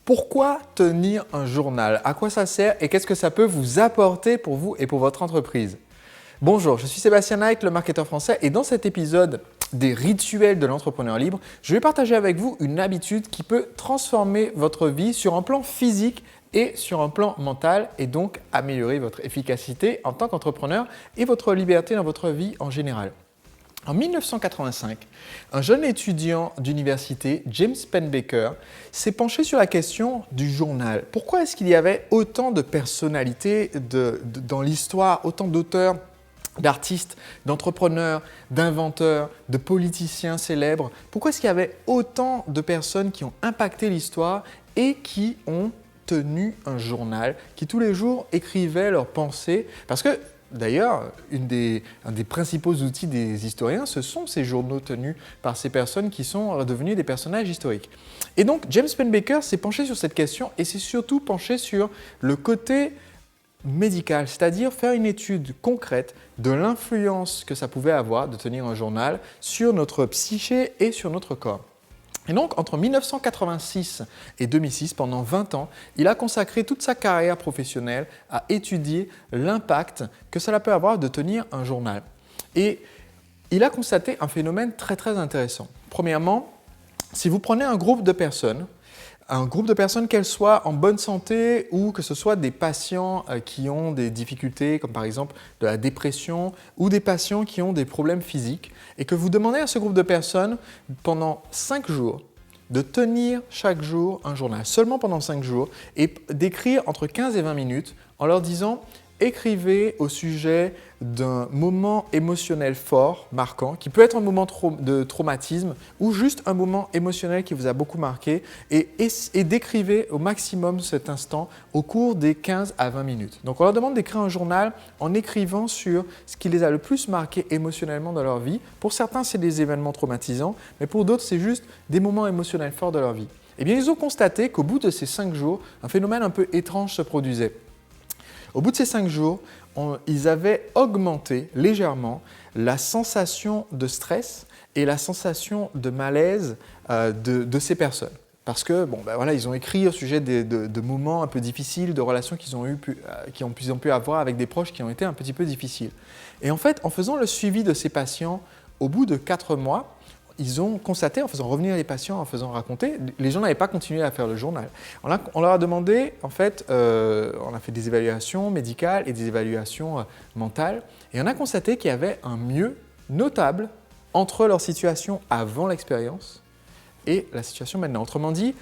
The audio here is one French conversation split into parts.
Pourquoi tenir un journal? À quoi ça sert et qu'est-ce que ça peut vous apporter pour vous et pour votre entreprise? Bonjour, je suis Sébastien Naik, le marketeur français, et dans cet épisode des rituels de l'entrepreneur libre, je vais partager avec vous une habitude qui peut transformer votre vie sur un plan physique et sur un plan mental et donc améliorer votre efficacité en tant qu'entrepreneur et votre liberté dans votre vie en général. En 1985, un jeune étudiant d'université, James Pennebaker, s'est penché sur la question du journal. Pourquoi est-ce qu'il y avait autant de personnalités dans l'histoire, autant d'auteurs, d'artistes, d'entrepreneurs, d'inventeurs, de politiciens célèbres? Pourquoi est-ce qu'il y avait autant de personnes qui ont impacté l'histoire et qui ont tenu un journal, qui tous les jours écrivaient leurs pensées? Parce que d'ailleurs, un des principaux outils des historiens, ce sont ces journaux tenus par ces personnes qui sont devenues des personnages historiques. Et donc, James Pennebaker s'est penché sur cette question et s'est surtout penché sur le côté médical, c'est-à-dire faire une étude concrète de l'influence que ça pouvait avoir de tenir un journal sur notre psyché et sur notre corps. Et donc, entre 1986 et 2006, pendant 20 ans, il a consacré toute sa carrière professionnelle à étudier l'impact que cela peut avoir de tenir un journal. Et il a constaté un phénomène très très intéressant. Premièrement, si vous prenez un groupe de personnes, qu'elles soient en bonne santé ou que ce soit des patients qui ont des difficultés, comme par exemple de la dépression, ou des patients qui ont des problèmes physiques, et que vous demandez à ce groupe de personnes pendant 5 jours de tenir chaque jour un journal, seulement pendant 5 jours, et d'écrire entre 15 et 20 minutes en leur disant « Écrivez au sujet d'un moment émotionnel fort, marquant, qui peut être un moment de traumatisme ou juste un moment émotionnel qui vous a beaucoup marqué et décrivez au maximum cet instant au cours des 15 à 20 minutes. » Donc on leur demande d'écrire un journal en écrivant sur ce qui les a le plus marqué émotionnellement dans leur vie. Pour certains, c'est des événements traumatisants, mais pour d'autres, c'est juste des moments émotionnels forts de leur vie. Eh bien, ils ont constaté qu'au bout de ces 5 jours, un phénomène un peu étrange se produisait. Au bout de ces 5 jours, ils avaient augmenté légèrement la sensation de stress et la sensation de malaise de ces personnes. Parce que, ils ont écrit au sujet de moments un peu difficiles, de relations qu'ils ont pu avoir avec des proches qui ont été un petit peu difficiles. Et en fait, en faisant le suivi de ces patients, au bout de 4 mois, ils ont constaté, en faisant revenir les patients, en faisant raconter, les gens n'avaient pas continué à faire le journal. On leur a demandé, en fait, on a fait des évaluations médicales et des évaluations mentales, et on a constaté qu'il y avait un mieux notable entre leur situation avant l'expérience et la situation maintenant. Autrement dit,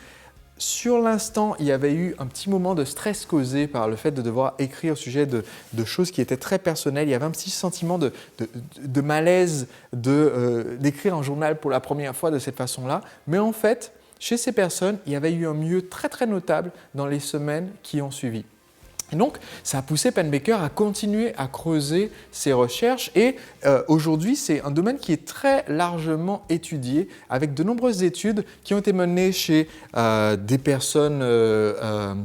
sur l'instant, il y avait eu un petit moment de stress causé par le fait de devoir écrire au sujet de choses qui étaient très personnelles. Il y avait un petit sentiment de malaise d'écrire un journal pour la première fois de cette façon-là. Mais en fait, chez ces personnes, il y avait eu un mieux très très notable dans les semaines qui ont suivi. Et donc, ça a poussé Pennebaker à continuer à creuser ses recherches et aujourd'hui, c'est un domaine qui est très largement étudié avec de nombreuses études qui ont été menées chez des personnes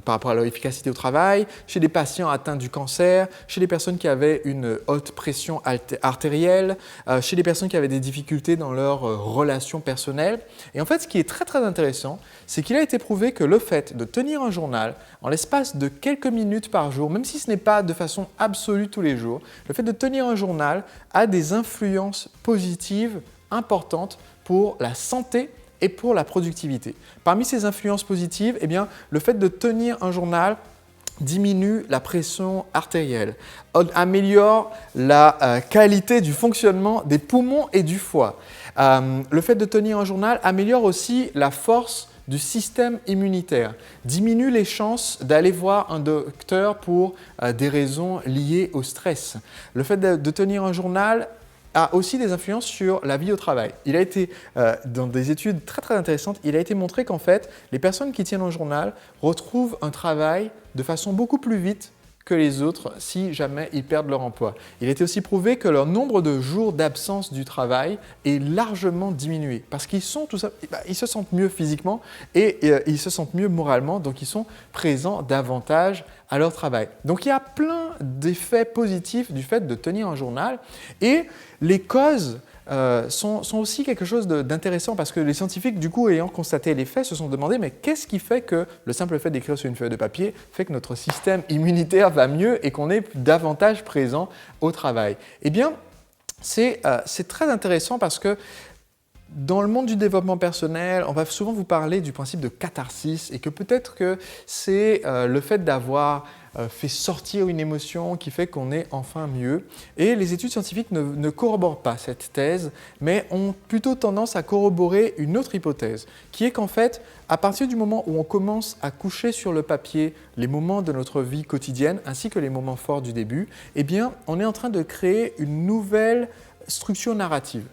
par rapport à leur efficacité au travail, chez des patients atteints du cancer, chez des personnes qui avaient une haute pression artérielle, chez des personnes qui avaient des difficultés dans leurs relations personnelles. Et en fait, ce qui est très très intéressant, c'est qu'il a été prouvé que le fait de tenir un journal en l'espace de quelques minutes par jour, même si ce n'est pas de façon absolue tous les jours, le fait de tenir un journal a des influences positives importantes pour la santé et pour la productivité. Parmi ces influences positives, eh bien, le fait de tenir un journal diminue la pression artérielle, améliore la qualité du fonctionnement des poumons et du foie. Le fait de tenir un journal améliore aussi la force du système immunitaire, diminue les chances d'aller voir un docteur pour des raisons liées au stress. Le fait de tenir un journal a aussi des influences sur la vie au travail. Il a été, dans des études très très intéressantes, il a été montré qu'en fait, les personnes qui tiennent un journal retrouvent un travail de façon beaucoup plus vite que les autres si jamais ils perdent leur emploi. Il a été aussi prouvé que leur nombre de jours d'absence du travail est largement diminué parce qu'ils ils se sentent mieux physiquement et ils se sentent mieux moralement, donc ils sont présents davantage à leur travail. Donc il y a plein d'effets positifs du fait de tenir un journal et les causes sont aussi quelque chose d'intéressant parce que les scientifiques, du coup, ayant constaté les faits, se sont demandé mais qu'est-ce qui fait que le simple fait d'écrire sur une feuille de papier fait que notre système immunitaire va mieux et qu'on est davantage présent au travail? Eh bien, c'est très intéressant parce que dans le monde du développement personnel, on va souvent vous parler du principe de catharsis et que peut-être que c'est le fait d'avoir fait sortir une émotion qui fait qu'on est enfin mieux. Et les études scientifiques ne corroborent pas cette thèse, mais ont plutôt tendance à corroborer une autre hypothèse, qui est qu'en fait, à partir du moment où on commence à coucher sur le papier les moments de notre vie quotidienne, ainsi que les moments forts du début, eh bien, on est en train de créer une nouvelle structure narrative.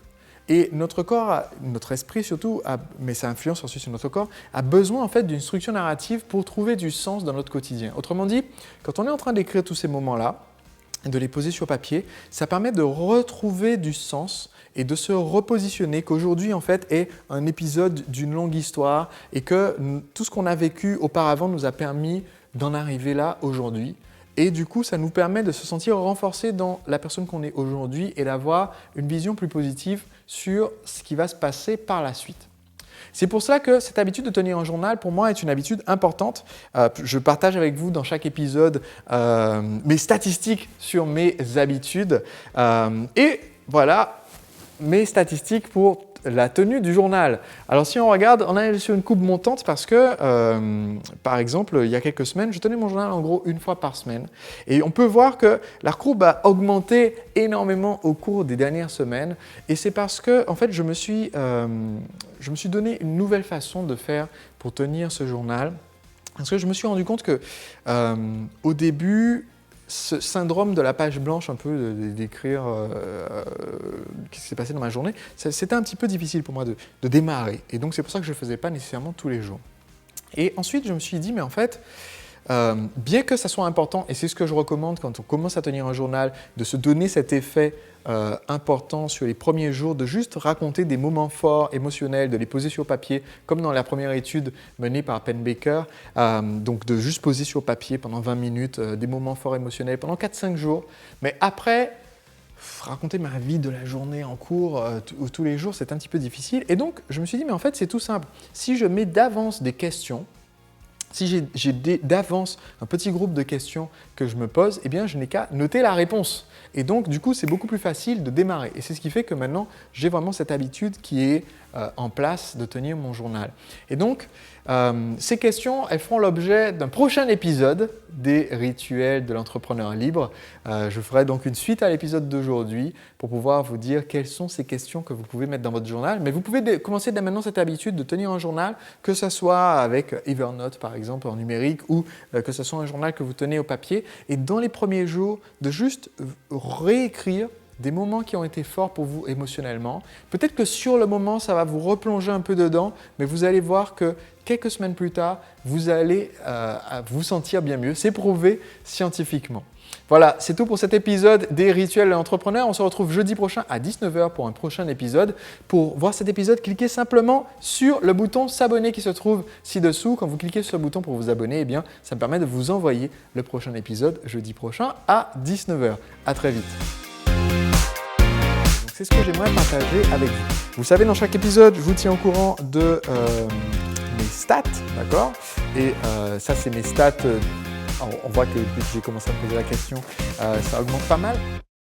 Et notre corps, notre esprit surtout, mais ça influence ensuite sur notre corps, a besoin en fait d'une structure narrative pour trouver du sens dans notre quotidien. Autrement dit, quand on est en train d'écrire tous ces moments-là, et de les poser sur papier, ça permet de retrouver du sens et de se repositionner qu'aujourd'hui en fait est un épisode d'une longue histoire et que tout ce qu'on a vécu auparavant nous a permis d'en arriver là aujourd'hui. Et du coup, ça nous permet de se sentir renforcés dans la personne qu'on est aujourd'hui et d'avoir une vision plus positive sur ce qui va se passer par la suite. C'est pour cela que cette habitude de tenir un journal, pour moi, est une habitude importante. Je partage avec vous dans chaque épisode mes statistiques sur mes habitudes. Et voilà, mes statistiques pour la tenue du journal. Alors si on regarde, on est sur une courbe montante parce que, par exemple, il y a quelques semaines, je tenais mon journal en gros une fois par semaine. Et on peut voir que la courbe a augmenté énormément au cours des dernières semaines. Et c'est parce que, en fait, je me suis donné une nouvelle façon de faire pour tenir ce journal. Parce que je me suis rendu compte que, au début, ce syndrome de la page blanche, un peu d'écrire ce qui s'est passé dans ma journée, c'était un petit peu difficile pour moi de démarrer. Et donc, c'est pour ça que je ne le faisais pas nécessairement tous les jours. Et ensuite, je me suis dit, mais en fait, bien que ça soit important, et c'est ce que je recommande quand on commence à tenir un journal, de se donner cet effet important sur les premiers jours, de juste raconter des moments forts, émotionnels, de les poser sur papier, comme dans la première étude menée par Penn Baker, donc de juste poser sur papier pendant 20 minutes des moments forts émotionnels pendant 4-5 jours. Mais après, raconter ma vie de la journée en cours tous les jours, c'est un petit peu difficile. Et donc, je me suis dit, mais en fait, c'est tout simple. Si je mets d'avance des questions, si j'ai d'avance un petit groupe de questions que je me pose, eh bien, je n'ai qu'à noter la réponse. Et donc, du coup, c'est beaucoup plus facile de démarrer. Et c'est ce qui fait que maintenant, j'ai vraiment cette habitude qui est en place de tenir mon journal. Et donc, ces questions, elles feront l'objet d'un prochain épisode des rituels de l'entrepreneur libre. Je ferai donc une suite à l'épisode d'aujourd'hui pour pouvoir vous dire quelles sont ces questions que vous pouvez mettre dans votre journal. Mais vous pouvez commencer dès maintenant cette habitude de tenir un journal, que ce soit avec Evernote par exemple en numérique ou que ce soit un journal que vous tenez au papier. Et dans les premiers jours, de juste réécrire des moments qui ont été forts pour vous émotionnellement. Peut-être que sur le moment, ça va vous replonger un peu dedans, mais vous allez voir que quelques semaines plus tard, vous allez vous sentir bien mieux. C'est prouvé scientifiquement. Voilà, c'est tout pour cet épisode des rituels de l'entrepreneur. On se retrouve jeudi prochain à 19h pour un prochain épisode. Pour voir cet épisode, cliquez simplement sur le bouton s'abonner qui se trouve ci-dessous. Quand vous cliquez sur le bouton pour vous abonner, eh bien, ça me permet de vous envoyer le prochain épisode jeudi prochain à 19h. À très vite. C'est ce que j'aimerais partager avec vous. Vous savez, dans chaque épisode, je vous tiens au courant de mes stats, d'accord? Et ça, c'est mes stats. On voit que depuis que j'ai commencé à me poser la question, ça augmente pas mal.